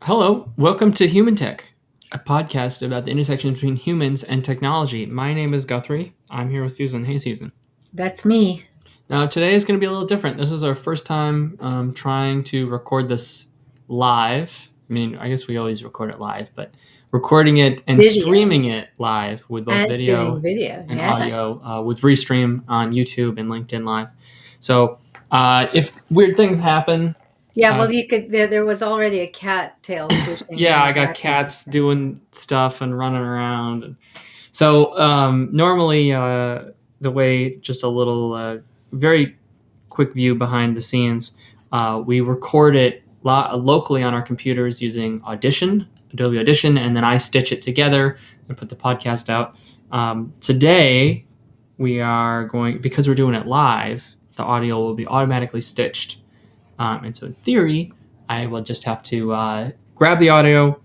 Hello, welcome to Human Tech, a podcast about the intersection between humans and technology. My name is Guthrie. I'm here with Susan. Hey, Susan. That's me. Now, today is going to be a little different. This is our first time trying to record this live. I mean, I guess we always record it live, but recording it and Video streaming it live with both and doing video video. and Yeah. audio with Restream on YouTube and LinkedIn Live. So if weird things happen, Yeah. uh, Well, you could. There was already a cat tail swishing yeah, in the I got background. cats doing stuff and running around. So normally, the way just a little, very quick view behind the scenes, we record it locally on our computers using Adobe Audition, and then I stitch it together and put the podcast out. Today, we are going, because we're doing it live, the audio will be automatically stitched. And so in theory, I will just have to grab the audio.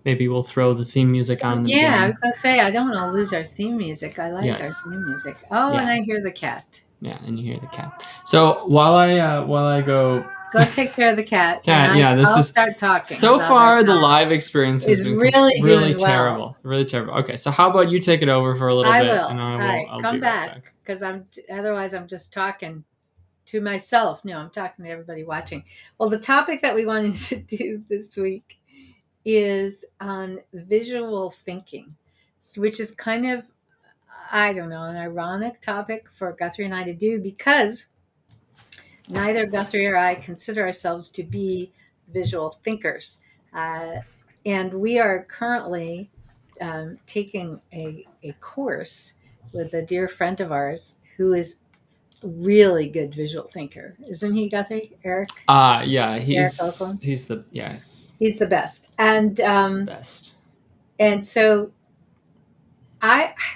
Maybe we'll throw the theme music on in the Yeah, I beginning. was gonna say I don't want to lose our theme music. I like our Yes. theme music. Oh, and Yeah. I hear the cat. Yeah. And you hear the cat. So while I go, Go take care of the cat, and cat. Yeah. This I'll is start talking so about our far the cat. live experience has Is been really really doing well. terrible. Really terrible. Okay. So how about you take it over for a little I bit, will. and All right, I'll be come right back back. because I'm just talking to myself. No, I'm talking to everybody watching. Well, the topic that we wanted to do this week is on visual thinking, which is kind of, I don't know, an ironic topic for Guthrie and I to do because neither Guthrie or I consider ourselves to be visual thinkers. Uh, and we are currently taking a course with a dear friend of ours who is a really good visual thinker. Isn't he, Guthrie? Yeah. Eric Oakland? He's the yes He's the best. best. And so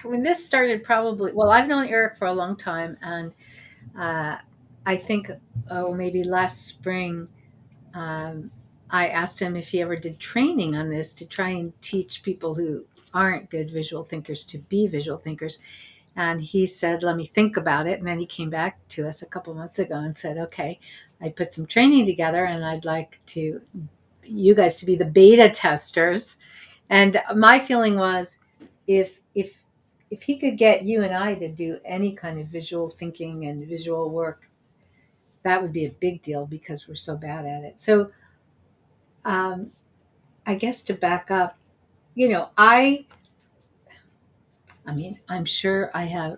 when this started, probably, well, I've known Eric for a long time, and uh, I think, oh, maybe last spring, um, I asked him if he ever did training on this to try and teach people who aren't good visual thinkers to be visual thinkers. And he said, let me think about it. And then he came back to us a couple months ago and said, okay, I put some training together and I'd like to you guys to be the beta testers. And my feeling was if he could get you and I to do any kind of visual thinking and visual work, that would be a big deal because we're so bad at it. So um, I guess to back up, you know, I mean, I'm sure I have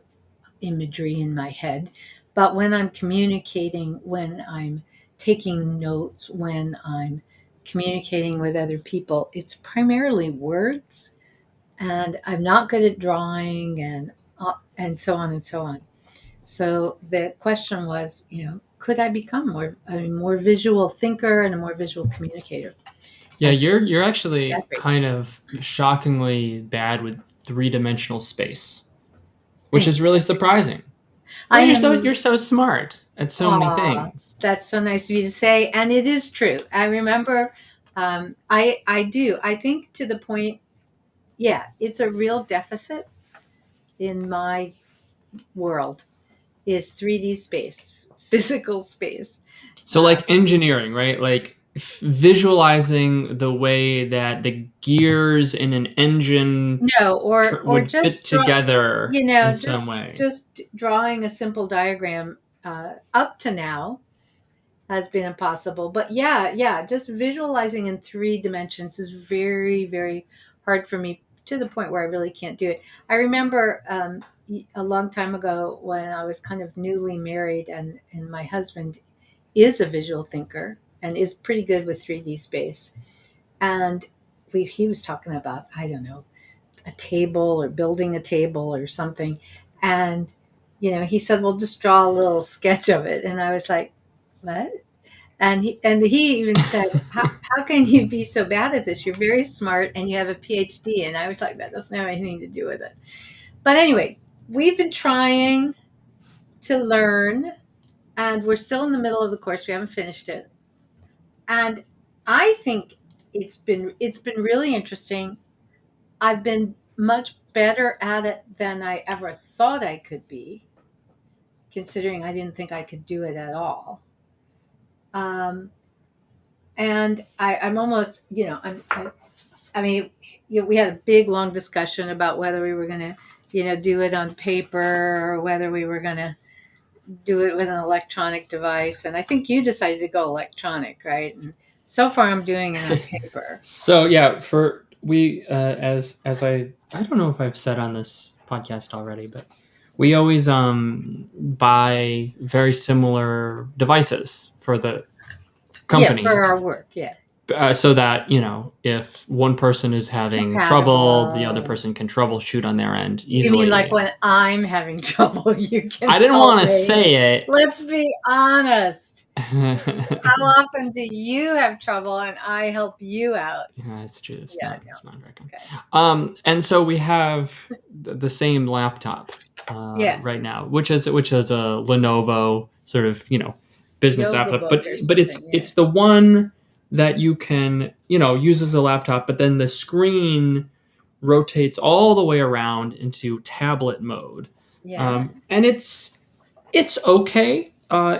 imagery in my head, but when I'm communicating, when I'm taking notes, when I'm communicating with other people, it's primarily words, and I'm not good at drawing and so on and so on. So the question was, could I become more visual thinker and a more visual communicator? Yeah, And you're actually Guthrie, kind of shockingly bad with three-dimensional space, which thank is you, really Guthrie. surprising. I Well, am. you're so smart at so many Aw, things. that's so nice of you to say, and it is true. I remember. I do. I think to the point. Yeah, it's a real deficit in my world. Is 3D space, physical space. So Uh, like engineering, right? Like visualizing the way that the gears in an engine no, or would fit just together in some just way. just drawing a simple diagram. Up to now has been impossible. But yeah, just visualizing in 3 dimensions is very, very hard for me to the point where I really can't do it. I remember a long time ago when I was kind of newly married, and my husband is a visual thinker and is pretty good with 3D space. And he was talking about, I don't know, a table or building a table or something. And, he said, well, just draw a little sketch of it. And I was like, what? And he even said, how can you be so bad at this? You're very smart and you have a PhD. And I was like, that doesn't have anything to do with it. But anyway, we've been trying to learn, and we're still in the middle of the course. We haven't finished it. And I think it's been really interesting. I've been much better at it than I ever thought I could be, considering I didn't think I could do it at all. Um, and I'm almost, I mean, we had a big long discussion about whether we were going to, do it on paper or whether we were going to do it with an electronic device. And I think you decided to go electronic, right? And so far, I'm doing it on paper. So yeah, for we as I don't know if I've said on this podcast already, but we always buy very similar devices for the Yeah, company, for our work. Yeah, so that if one person is having trouble, the other compatible. person can troubleshoot on their end You mean like easily. when I'm having trouble, you can I didn't help want to me? say it. Let's be honest. How often do you have trouble and I help you out? Yeah, it's true. It's Yeah, not. no. It's not very common. Okay. And so we have the same laptop Yeah. right now, which is a Lenovo sort of business Yoga laptop, book but or it's something. Yeah. it's the one that you can use as a laptop, but then the screen rotates all the way around into tablet mode, Yeah. and it's okay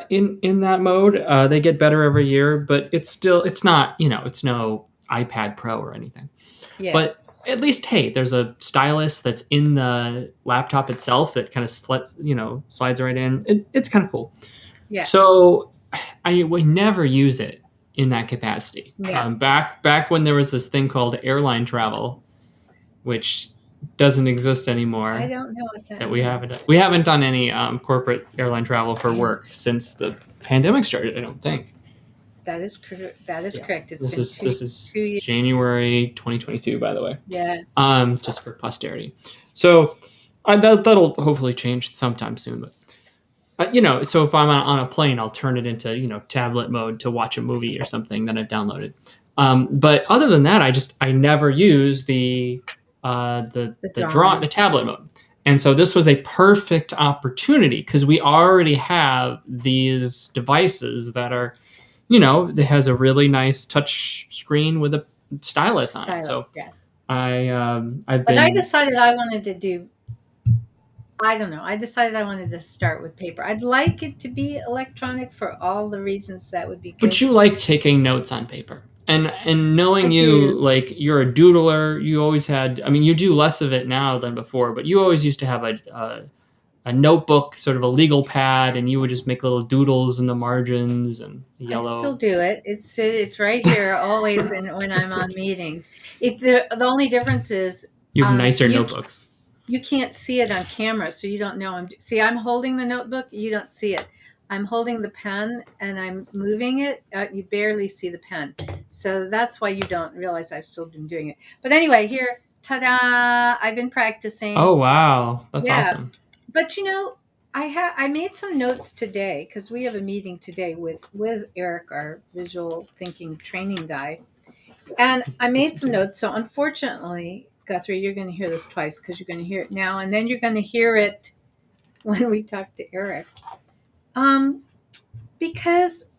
in that mode. They get better every year, but it's not it's no iPad Pro or anything. Yeah. But at least, hey, there's a stylus that's in the laptop itself that kind of slides right in. It's kind of cool. Yeah. So I would never use it in that capacity. Yeah. Back when there was this thing called airline travel, which doesn't exist I anymore. don't know what that That means. we haven't done any corporate airline travel for work since the pandemic started. I don't think. That is correct. That is Yeah, correct. It's this been is this is 2 years. January 2022, by the way. Yeah. Just for posterity. So that'll hopefully change sometime soon. But so if I'm on a plane, I'll turn it into tablet mode to watch a movie or something that I've downloaded. But other than that, I never use the tablet mode. And so this was a perfect opportunity because we already have these devices that are, that has a really nice touch screen with a stylus on it. So Stylus. Yeah. I've But I been. decided I wanted to do. I don't know. I decided I wanted to start with paper. I'd like it to be electronic for all the reasons that would be But good. you like taking notes on paper. And I knowing you, do. like you're a doodler, you always had. I mean, you do less of it now than before, but you always used to have a notebook, sort of a legal pad, and you would just make little doodles in the margins and I still yellow. do it. It's right here always when I'm on meetings. The only difference is You have nicer you notebooks. you can't see it on camera, so you don't know. I'm holding the notebook. You don't see it. I'm holding the pen and I'm moving it. You barely see the pen, so that's why you don't realize I've still been doing it. But anyway, here, ta-da! I've been practicing. Oh wow, that's Yeah, awesome. but I made some notes today because we have a meeting today with Eric, our visual thinking training guy, and I made some notes. So unfortunately, Guthrie, you're going to hear this twice because you're going to hear it now, and then you're going to hear it when we talk to Eric. Because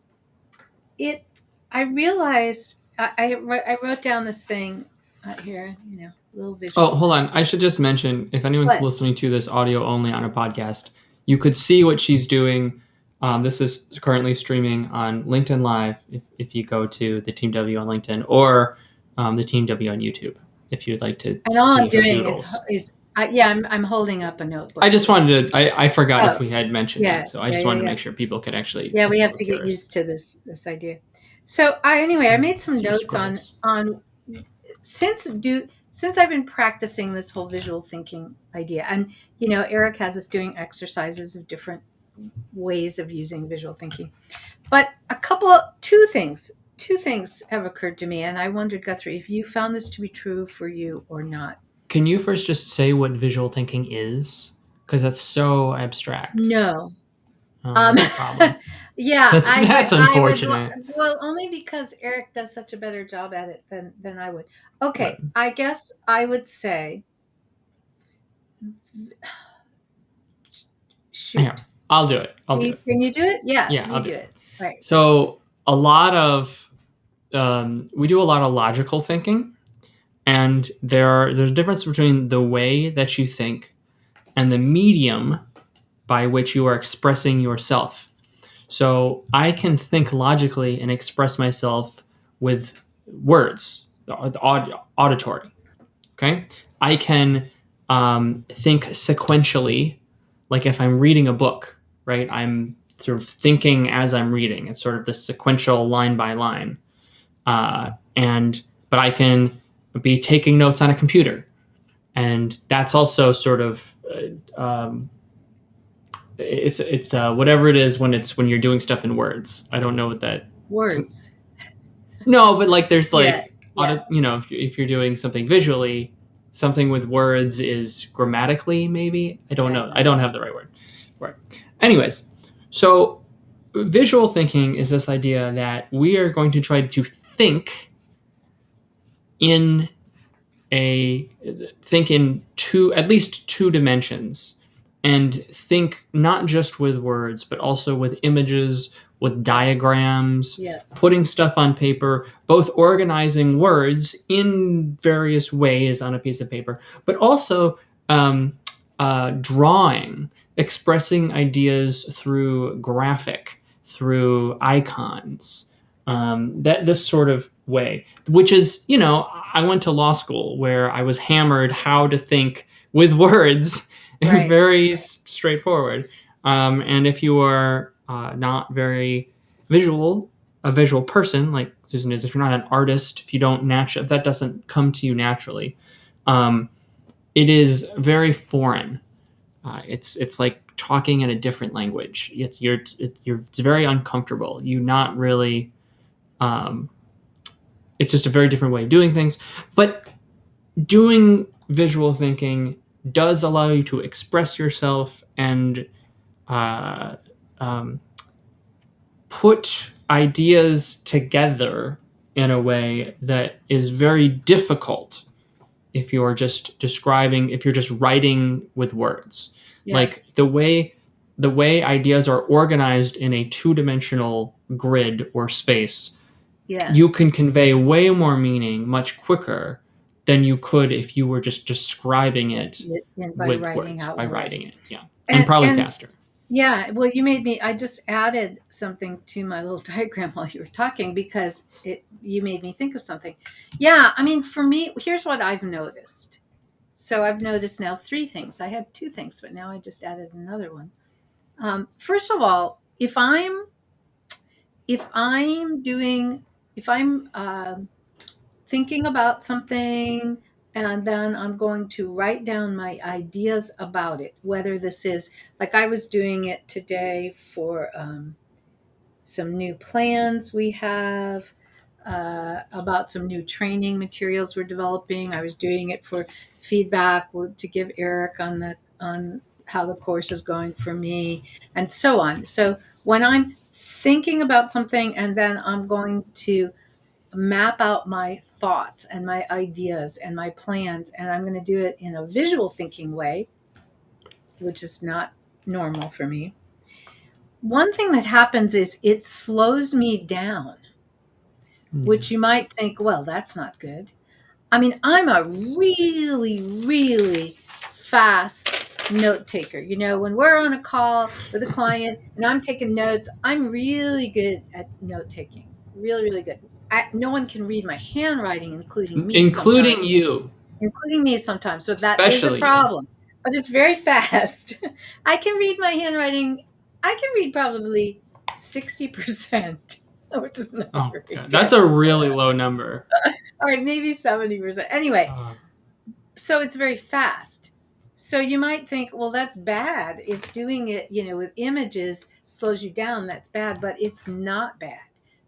it, I realized I wrote down this thing here, little Oh, visual. hold on. I should just mention if anyone's What? listening to this audio only on a podcast, you could see what she's doing. This is currently streaming on LinkedIn Live if you go to the Team W on LinkedIn or the Team W on YouTube if you'd like to And all I'm see her doing doodles. I'm holding up a notebook. I just wanted to, I forgot Oh, if we had mentioned yeah, that. So I yeah, just yeah, wanted to yeah. make sure people could actually Yeah, we have to look get yours. used to this idea. So I made some See notes scrolls. on since I've been practicing this whole visual thinking idea, and Eric has us doing exercises of different ways of using visual thinking. But two things have occurred to me, and I wondered, Guthrie, if you found this to be true for you or not. Can you first just say what visual thinking is? Because that's so abstract. No. Oh, Um, that's a problem. yeah, That's I would, unfortunate. well, only because Eric does such a better job at it than I would. Right. Okay, I guess I would say, Here, shoot. I'll do it. Can you do it? Yeah, Yeah, you I'll do do it. it. Right. So a lot of we do a lot of logical thinking, and there's a difference between the way that you think and the medium by which you are expressing yourself. So I can think logically and express myself with words, auditory. Okay, I can think sequentially, like if I'm reading a book, right? I'm sort of thinking as I'm reading. It's sort of this sequential line by line, and but I can be taking notes on a computer, and that's also sort of it's whatever it is when you're doing stuff in words. I don't know what that. Words. No, but like there's Yeah. like Yeah. if you're doing something visually, something with words is grammatically maybe. I don't Yeah. know. I don't have the right word for it. Anyways, so visual thinking is this idea that we are going to try to in a think in two at least two dimensions and think not just with words but also with images, with Yes. diagrams, Yes. putting stuff on paper, both organizing words in various ways on a piece of paper, but also um, drawing, expressing ideas through graphic, through icons, that this sort of way, which is, I went to law school where I was hammered how to think with words, Right. very straightforward. And if you are not very visual, a visual person like Susan is, if you're not an artist, if you don't if that doesn't come to you naturally, um, it is very foreign. It's like talking in a different language. It's very uncomfortable. You not really. Um, it's just a very different way of doing things. But doing visual thinking does allow you to express yourself and uh, um, put ideas together in a way that is very difficult if you're just if you're just writing with words. Yeah. Like the way ideas are organized in a two-dimensional grid or space, Yeah. you can convey way more meaning much quicker than you could if you were just describing it And by with writing words, out by words. writing it. Yeah. And probably And faster. yeah, well, you made me. I just added something to my little diagram while you were talking because you made me think of something. Yeah, I mean, for me, here's what I've noticed. So I've noticed now three things. I had two things, but now I just added another one. First of all, if I'm doing if I'm thinking about something and then I'm going to write down my ideas about it, whether this is like I was doing it today for some new plans we have, about some new training materials we're developing. I was doing it for feedback to give Eric on how the course is going for me, and so on. So when I'm thinking about something and then I'm going to map out my thoughts and my ideas and my plans, and I'm going to do it in a visual thinking way, which is not normal for me. One thing that happens is it slows me down, Yeah. which you might think, well, that's not good. I mean, I'm a really, really fast note taker. You know, when we're on a call with a client and I'm taking notes, I'm really good at note taking. Really, really good. No one can read my handwriting, Including you, including me sometimes. So that is a especially you. problem. But it's very fast. I can read my handwriting. I can read probably 60%, which is not Oh, very God. That's good. a really low number. All right, maybe 70%. Anyway, Uh, so it's very fast. So you might think, well, that's bad. If doing it, with images slows you down, that's bad, but it's not bad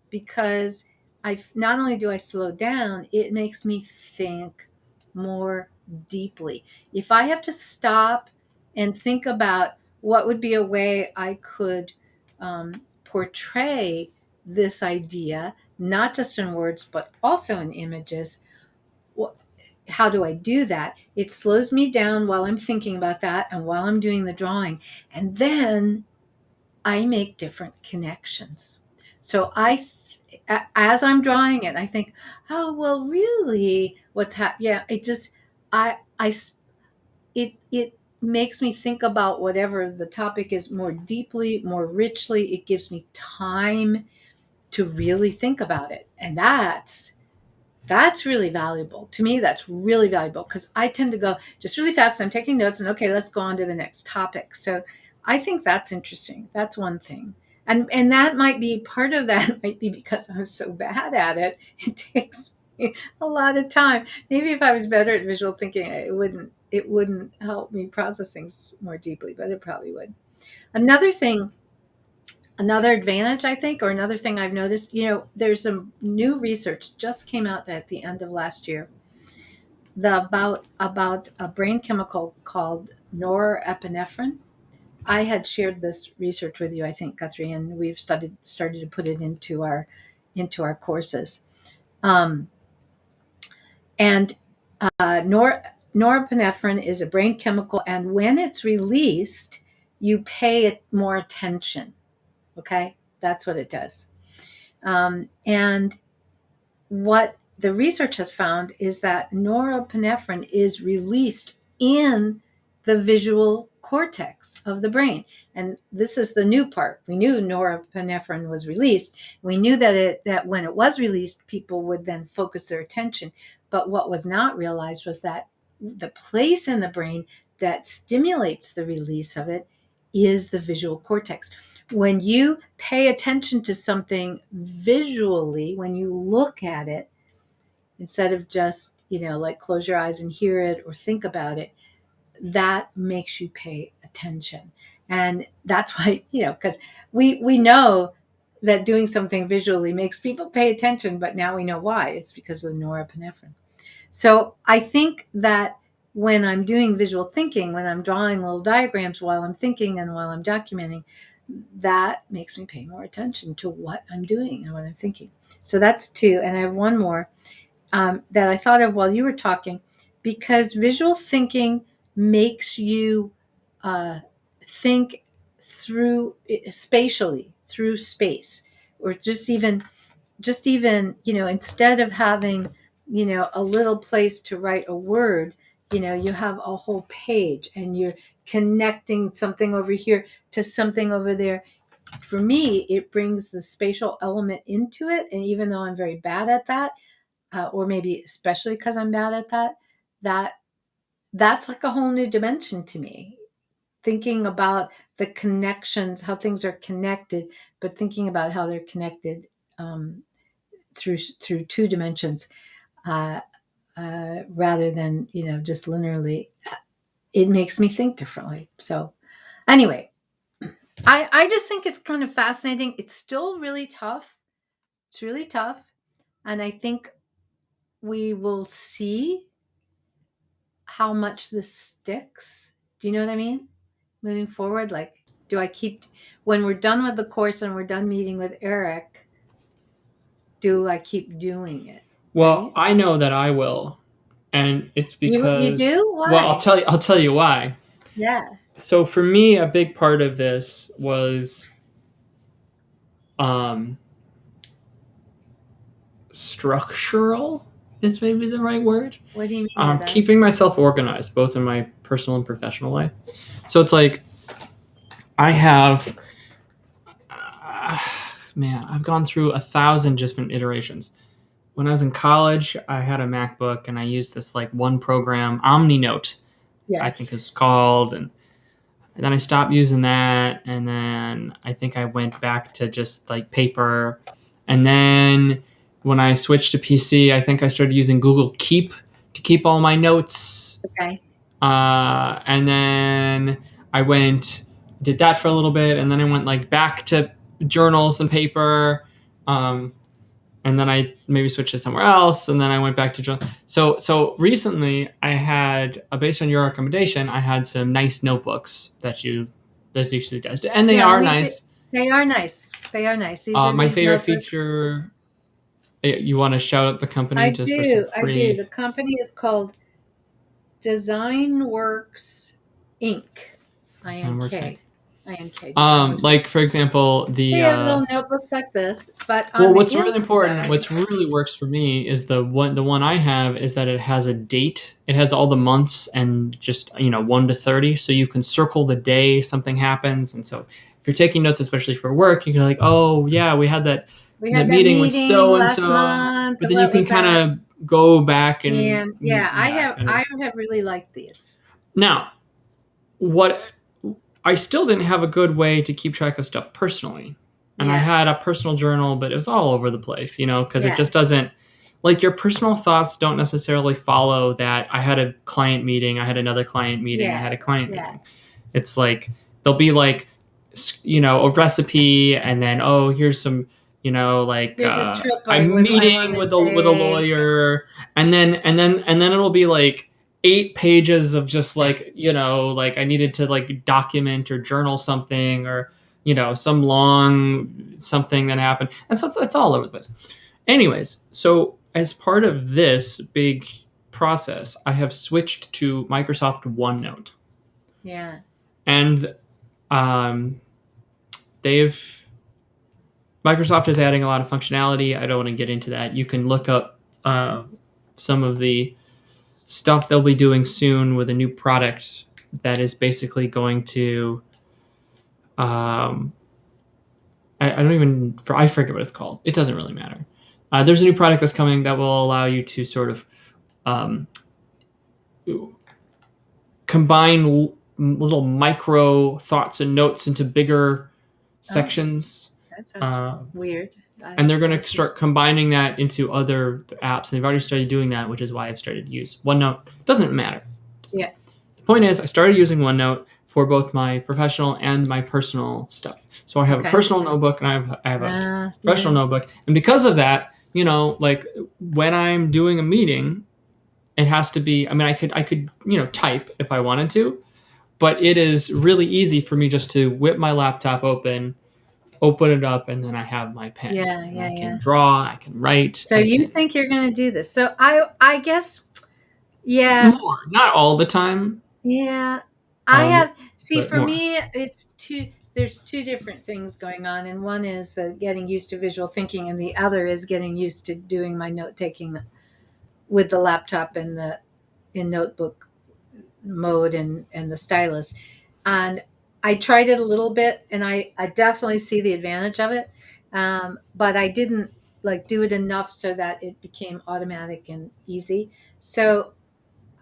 because I not only do I slow down, it makes me think more deeply. If I have to stop and think about what would be a way I could portray this idea, not just in words, but also in images, how do I do that? It slows me down while I'm thinking about that and while I'm doing the drawing. And then I make different connections. So as I'm drawing it, I think, oh, well, really, what's happening? Yeah, it makes me think about whatever the topic is more deeply, more richly. It gives me time to really think about it. And that's really valuable to me. That's really valuable because I tend to go just really fast and I'm taking notes and okay, let's go on to the next topic. So I think that's interesting. That's one thing. And that might be part of that might be because I'm so bad at it. It takes me a lot of time. Maybe if I was better at visual thinking, it wouldn't help me process things more deeply, but it probably would. Another thing, another advantage I think, or another thing I've noticed, there's some new research just came out at the end of last year, about a brain chemical called norepinephrine. I had shared this research with you, I think, Guthrie, and we've started to put it into our courses. um, and norepinephrine is a brain chemical, and when it's released you pay it more attention. Okay, that's what it does. And what the research has found is that norepinephrine is released in the visual cortex of the brain. And this is the new part. We knew norepinephrine was released. We knew that when it was released, people would then focus their attention. But what was not realized was that the place in the brain that stimulates the release of it is the visual cortex. When you pay attention to something visually, when you look at it, instead of just, like close your eyes and hear it or think about it, that makes you pay attention. And that's why, because we know that doing something visually makes people pay attention, but now we know why. It's because of the norepinephrine. So I think that when I'm doing visual thinking, when I'm drawing little diagrams while I'm thinking and while I'm documenting, that makes me pay more attention to what I'm doing and what I'm thinking. So that's two. And I have one more that I thought of while you were talking, because visual thinking makes you think through spatially, through space, or just even instead of having a little place to write a word, you have a whole page and you're connecting something over here to something over there. For me, it brings the spatial element into it, and even though I'm very bad at that, or maybe especially because I'm bad at that that's like a whole new dimension to me, thinking about the connections, how things are connected, but thinking about how they're connected through two dimensions, uh, rather than just linearly. It makes me think differently. So anyway, I just think it's kind of fascinating. It's still really tough. It's really tough, and I think we will see how much this sticks. Do you know what I mean? Moving forward, like, do I keep, when we're done with the course and we're done meeting with Eric, do I keep doing it? Well, Right? I know that I will, and it's You because, do? well, Why? I'll tell you why. Yeah. So for me, a big part of this was um, structural. Is maybe the right word. What do you mean by that? Keeping myself organized, both in my personal and professional life. So it's like I have, man, I've gone through 1,000 different iterations. When I was in college, I had a MacBook and I used this like one program, OmniNote, I think Yes. it's called, and then I stopped using that, and then I think I went back to just like paper, and then when I switched to PC, I think I started using Google Keep to keep all my notes, Okay. and then I did that for a little bit, and then I went like back to journals and paper. And then I maybe switched to somewhere else, and then I went back to journal. So recently, I had, based on your recommendation, I had some nice notebooks that you suggested, and they Yeah, are we do. nice. They are nice. They are nice. These are My these favorite notebooks. feature. You want to shout out the company I just for some do. I do. free. The company is called DesignWorks Inc. Sound works. INK. INK. DesignWorks Inc. Like for example, They have little notebooks like this, but on well, the what's really important, inside, what's really works for me is the one I have is that it has a date. It has all the months and just 1 to 30, so you can circle the day something happens. And so if you're taking notes, especially for work, you can like, oh yeah, we had that We the had that meeting with meeting so and last so, month. but then you What can was kind that? of go back and Scan. Yeah, kind of. I have really liked these. Now, what I still didn't have a good way to keep track of stuff personally. And I Yeah. had a personal journal, but it was all over the place, because it Yeah. just doesn't, like, your personal thoughts don't necessarily follow that. I had a client meeting, I had another client meeting, I Yeah. had a client Yeah. meeting. It's like, there'll be like, a recipe, and then, oh, here's some, like, Here's a trip I'm I want meeting to with a take. lawyer, and then it'll be like 8 pages of just like, like I needed to like document or journal something, or some long something that happened, and so it's all over the place. Anyways, so as part of this big process, I have switched to Microsoft OneNote, Yeah. and um, they've Microsoft is adding a lot of functionality. I don't want to get into that. You can look up some of the stuff they'll be doing soon with a new product that is basically going to um, I don't even I forget what it's called. It doesn't really matter. There's a new product that's coming that will allow you to sort of um, combine little micro thoughts and notes into bigger Oh, sections. that sounds Uh, weird. and they're going I to start combining that into other apps. And they've already started doing that, which is why I've started to use OneNote. Doesn't matter. Yeah. The point is, I started using OneNote for both my professional and my personal stuff. So I have a Okay. personal notebook, and I have a professional Yeah. notebook, and because of that, like when I'm doing a meeting, it has to be. I mean, I could type if I wanted to, but it is really easy for me just to whip my laptop open it up, and then I have my pen, Yeah. and Yeah. I Yeah. can draw, I can write, So I you can think you're going to do this? So I guess yeah. more, not all the time, Yeah. I um, have see but for more. me it's there's two different things going on, and one is the getting used to visual thinking and the other is getting used to doing my note taking with the laptop and the in notebook mode and the stylus. And I tried it a little bit and I definitely see the advantage of it. But I didn't like do it enough so that it became automatic and easy. So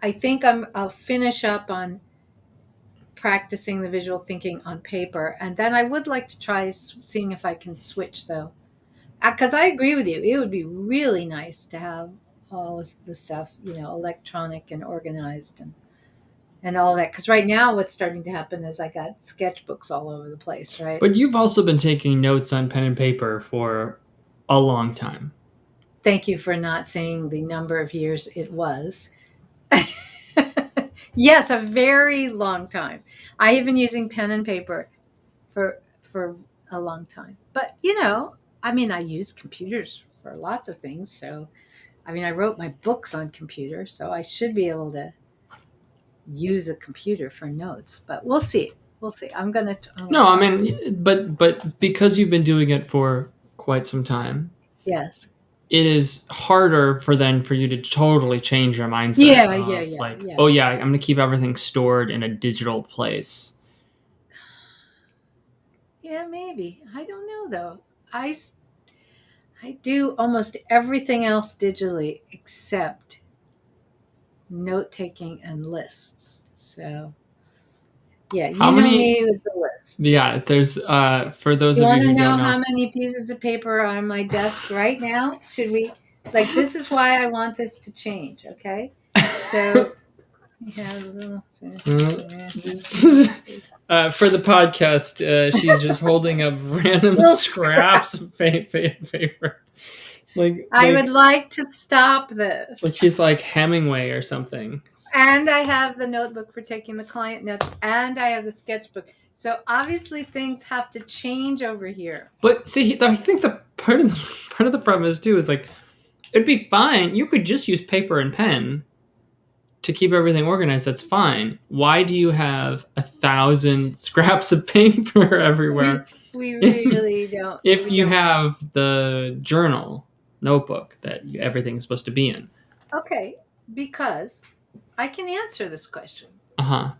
I think I'll finish up on practicing the visual thinking on paper. And then I would like to try seeing if I can switch though. Because I agree with you. It would be really nice to have all the stuff, electronic and organized and all that. Because right now, what's starting to happen is I got sketchbooks all over the place, right? But you've also been taking notes on pen and paper for a long time. Thank you for not saying the number of years it was. Yes, a very long time. I have been using pen and paper for a long time. But I mean, I use computers for lots of things. So, I mean, I wrote my books on computer, so I should be able to use a computer for notes. But we'll see. We'll see. I'm gonna No, I try. mean, but because you've been doing it for quite some time, Yes. it is harder for you to totally change your mindset Yeah. Yeah. of Yeah. like, Yeah. oh yeah, I'm going to keep everything stored in a digital place. Yeah. Maybe. I don't know though. I do almost everything else digitally except note taking and lists. So yeah, How you know many? me with the lists. Yeah, there's for those You of want you to who don't know know. how many pieces of paper are on my desk right now? Should we, like, this is why I want this to change, okay? So, we have a little. For the podcast, she's just holding up random Little scraps scrap. of paper, like I would like like to stop like this. she's like Hemingway or something. And I have the notebook for taking the client notes, and I have the sketchbook. So obviously things have to change over here. But see, I think the part of the problem is too is like it'd be fine. You could just use paper and pen to keep everything organized. That's fine. Why do you have 1,000 scraps of paper We everywhere? we If really don't. if We you don't. have the journal notebook that everything is supposed to be in. Okay, because I can answer this question. Uh huh.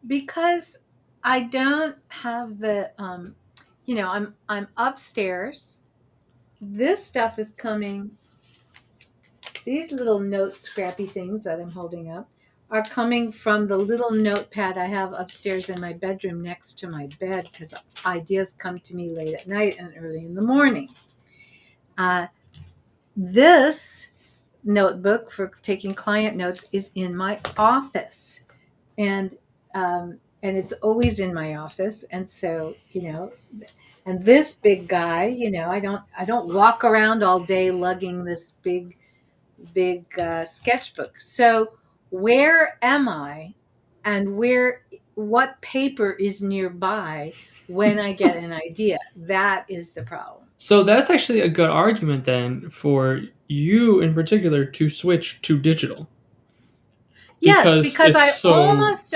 Because I don't have the I'm upstairs this stuff is coming. These little note scrappy things that I'm holding up are coming from the little notepad I have upstairs in my bedroom next to my bed because ideas come to me late at night and early in the morning. This notebook for taking client notes is in my office, and and it's always in my office. And so, and this big guy, I don't walk around all day lugging this big sketchbook. So where am I, and what paper is nearby when I get an idea? That is the problem. So that's actually a good argument then for you in particular to switch to digital Yes, because because it's I so almost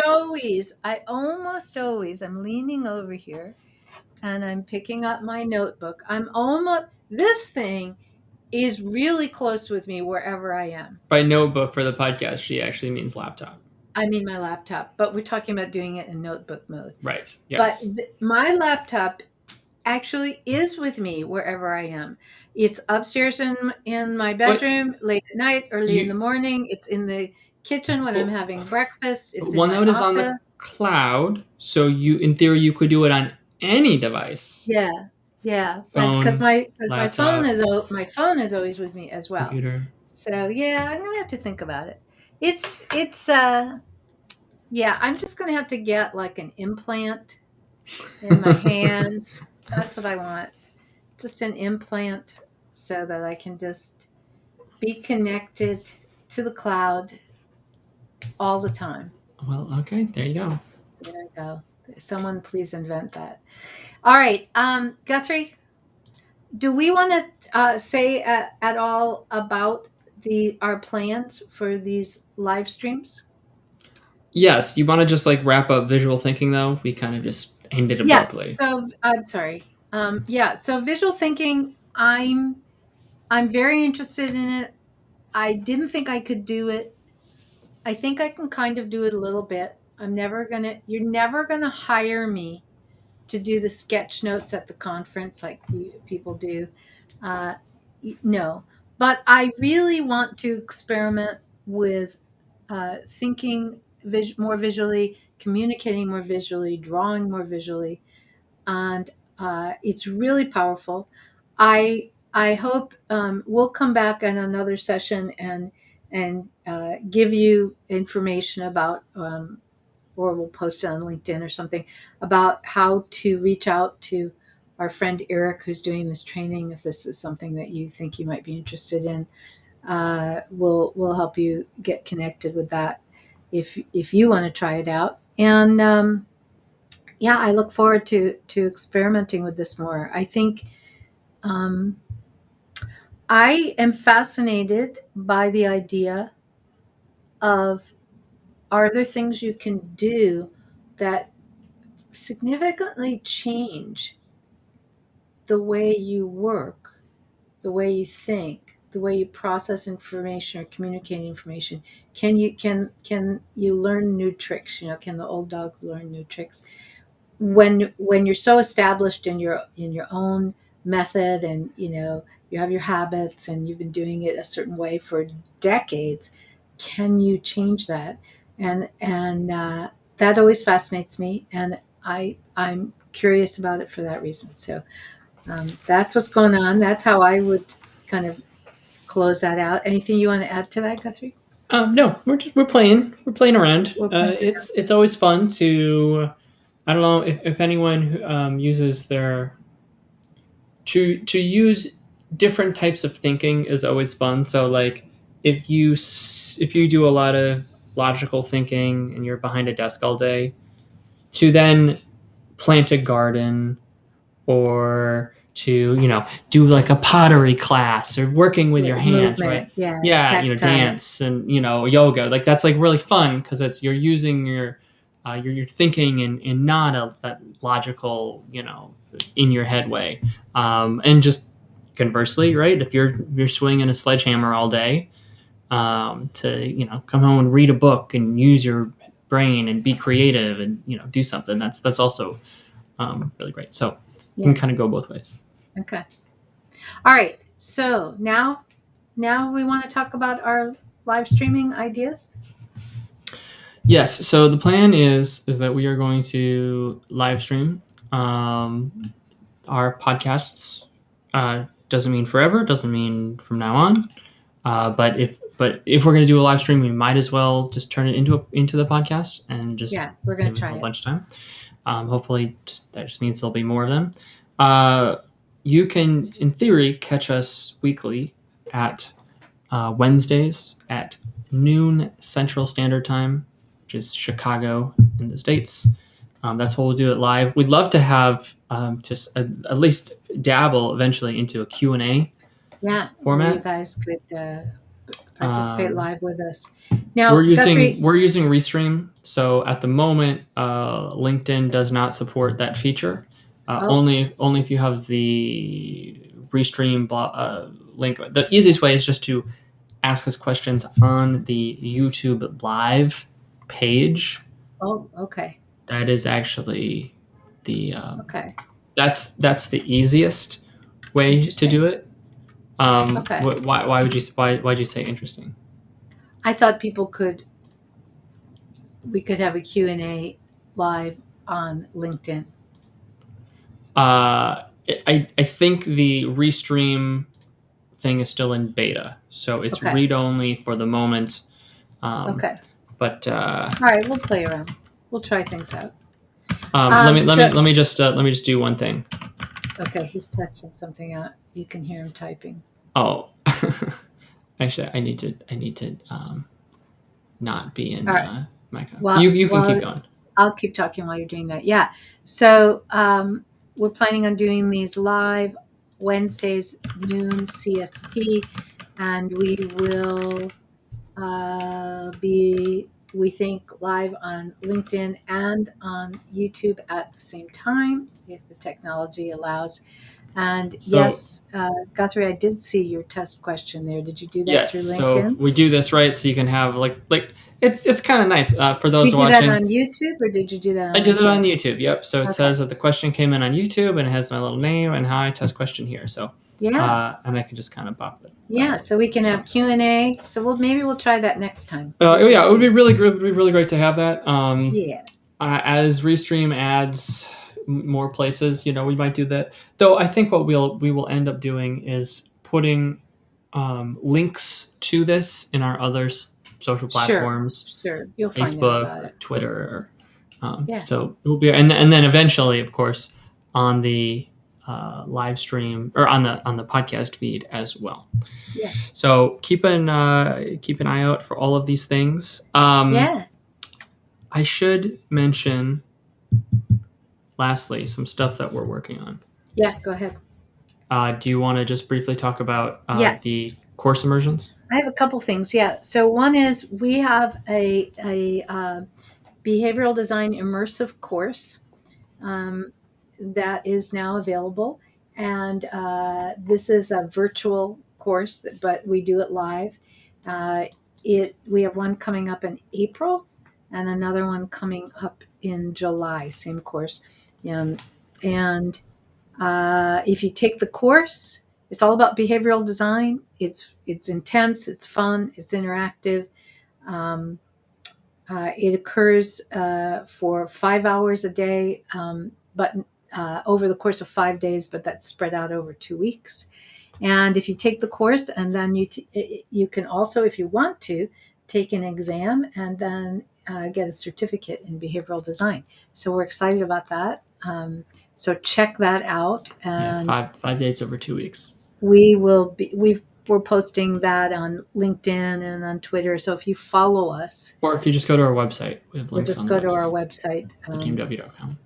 always, I'm leaning over here and I'm picking up my notebook. This thing is really close with me wherever I am. by notebook for the podcast. She actually means laptop. I mean my laptop, but we're talking about doing it in notebook mode. Right. But Yes. my laptop actually is with me wherever I am. It's upstairs in my But bedroom late at night, early in the you, morning. It's in the kitchen when I'm but having breakfast. but It's in my OneNote is on the office. cloud, so you, in theory, you could do it on any device: Yeah, yeah. Because phone, my phone laptop, is always with me as well. computer. So yeah, I'm gonna have to think about it. It's yeah. I'm just gonna have to get like an implant in my hand. That's what I want. Just an implant so that I can just be connected to the cloud all the time. Well, okay, there you go. There I go. Someone please invent that. All right, Guthrie, do we want to say at all about our plans for these live streams? Yes, you want to just like wrap up visual thinking though? We kind of just ended Yes. abruptly. So I'm sorry. Yeah. So visual thinking, I'm very interested in it. I didn't think I could do it. I think I can kind of do it a little bit. You're never gonna hire me to do the sketch notes at the conference like people do. Uh, no, but I really want to experiment with thinking more visually, communicating more visually, drawing more visually, and it's really powerful. I hope we'll come back in another session and give you information about, or we'll post it on LinkedIn or something about how to reach out to our friend Eric, who's doing this training. If this is something that you think you might be interested in, we'll help you get connected with that if you want to try it out. And yeah, I look forward to experimenting with this more. I think um, I am fascinated by the idea of, are there things you can do that significantly change the way you work, the way you think, the way you process information or communicate information? Can you learn new tricks? Can the old dog learn new tricks? When you're so established in your own method, and you have your habits and you've been doing it a certain way for decades, can you change that? And that always fascinates me, and I'm curious about it for that reason. So that's what's going on. That's how I would kind of close that out. Anything you want to add to that, Guthrie? No, we're playing around. We'll bring it It's always fun to, I don't know if anyone who, uses their to use different types of thinking is always fun. So like if you do a lot of logical thinking and you're behind a desk all day, to then plant a garden or to do like a pottery class or working with your hands, right? movement. Yeah, Yeah, tactile. dance and yoga, like that's like really fun because it's you're using your thinking in not that logical, in your head way. And just conversely, right, if you're swinging a sledgehammer all day, to come home and read a book and use your brain and be creative and do something, that's also really great. So you can Yeah. kind of go both ways. Okay. All right. So now we want to talk about our live streaming ideas. Yes. So the plan is that we are going to live stream our podcasts. Doesn't mean forever. Doesn't mean from now on. But if we're going to do a live stream, we might as well just turn it into the podcast and just Yeah, we're gonna save us a try whole it. bunch of time. Hopefully, that just means there'll be more of them. Uh, you can, in theory, catch us weekly at Wednesdays at noon Central Standard Time, which is Chicago in the States. That's what we'll do it live. We'd love to have just at least dabble eventually into a Q&A Yeah, where you format. guys could participate Um, live with us. we're Now, using Guthrie. we're using Restream, so at the moment, LinkedIn does not support that feature. Oh, Only if you have the Restream link. The easiest way is just to ask us questions on the YouTube live page. oh, okay, That is actually the okay, that's the easiest way to interesting. do it. Okay, Why'd you say interesting? I thought we could have a Q&A live on LinkedIn. I think the Restream thing is still in beta, so it's Okay, read only for the moment. Um, okay. but All right, we'll play around. We'll try things out. let me let me So let me just do one thing. okay, he's testing something out. You can hear him typing. Oh, actually, I need to not be All in right. my account. Well, You can keep well, going. I'll keep talking while you're doing that. Yeah. So we're planning on doing these live Wednesdays noon CST, and we will be, we think, live on LinkedIn and on YouTube at the same time if the technology allows. And So yes, Guthrie, I did see your test question there. Did you do that yes, through so if LinkedIn? we do this right, so you can have like it's kind of nice for Did those you do that watching. on YouTube or did you do that I on did it on LinkedIn? YouTube. Yep. So it Okay. says that the question came in on YouTube and it has my little name and hi test question here. So Yeah. and I can just kind of bop it. Yeah. So we can have So Q&A. So maybe we'll try that next time. We'll yeah, just it would be see. really great. It would be really great to have that. Yeah. As Restream adds more places, we might do that. Though I think what we will end up doing is putting links to this in our other social Sure. platforms, Sure. You'll find out Facebook about or it. Twitter. Yeah. So it will be, and then eventually, of course, on the live stream or on the podcast feed as well. Yeah. So keep an eye out for all of these things. Yeah. I should mention, lastly, some stuff that we're working on. Yeah. Go ahead. Do you want to just briefly talk about Yeah. the course immersions? I have a couple things. Yeah. So one is we have a behavioral design immersive course um, that is now available. And this is a virtual course, but we do it live. Uh, we have one coming up in April and another one coming up in July, same course. Um, and if you take the course, it's all about behavioral design. It's intense, it's fun, it's interactive. Um, it occurs for 5 hours a day, but over the course of 5 days, but that's spread out over 2 weeks. And if you take the course, and then you can also, if you want to, take an exam and then get a certificate in behavioral design. So we're excited about that. So check that out, Yeah, and five days over 2 weeks. we're posting that on LinkedIn and on Twitter. So if you follow us, Or if you just go to our website, we have or links just on the go to our website, website, theteamw.com.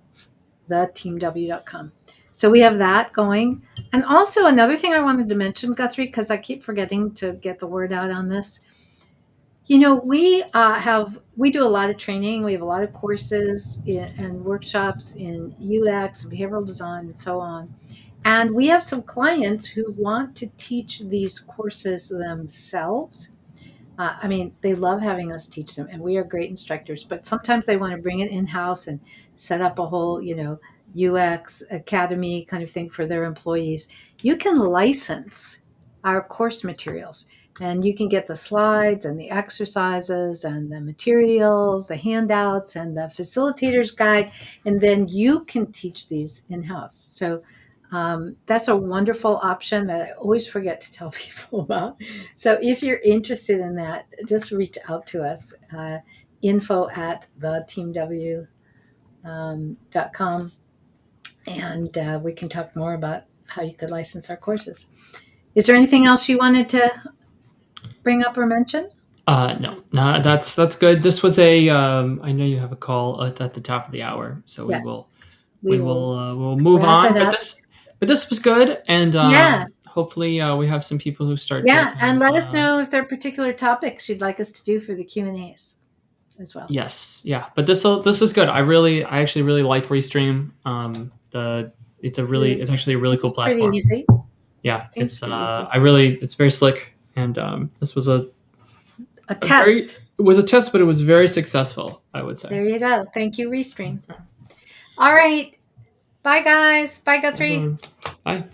theteamw.com. So we have that going. And also another thing I wanted to mention, Guthrie, because I keep forgetting to get the word out on this. We do a lot of training. We have a lot of courses and workshops in UX and behavioral design and so on. And we have some clients who want to teach these courses themselves. I mean, they love having us teach them, and we are great instructors. But sometimes they want to bring it in house and set up a whole, UX academy kind of thing for their employees, you can license our course materials. And you can get the slides and the exercises and the materials, the handouts and the facilitator's guide, and then you can teach these in house. So that's a wonderful option that I always forget to tell people about. So if you're interested in that, just reach out to us. Info at the teamw.com, and we can talk more about how you could license our courses. Is there anything else you wanted to bring up or mention? No, that's good. This was a. I know you have a call at the top of the hour, so we Yes, will we will we'll move wrap on. it up. But this was good, and Yeah, hopefully we have some people who start to yeah, kind and of. let us know if there are particular topics you'd like us to do for the Q&As as well. Yes, yeah, but this is good. I actually really like Restream. It's actually a really cool Seems pretty platform. easy. Yeah, Seems pretty easy. it's very slick, and this was A a very test. it was a test, but it was very successful, I would say. There you go. Thank you, Restream. All right. Bye, guys. Bye, Bye, Guthrie. everyone. Bye.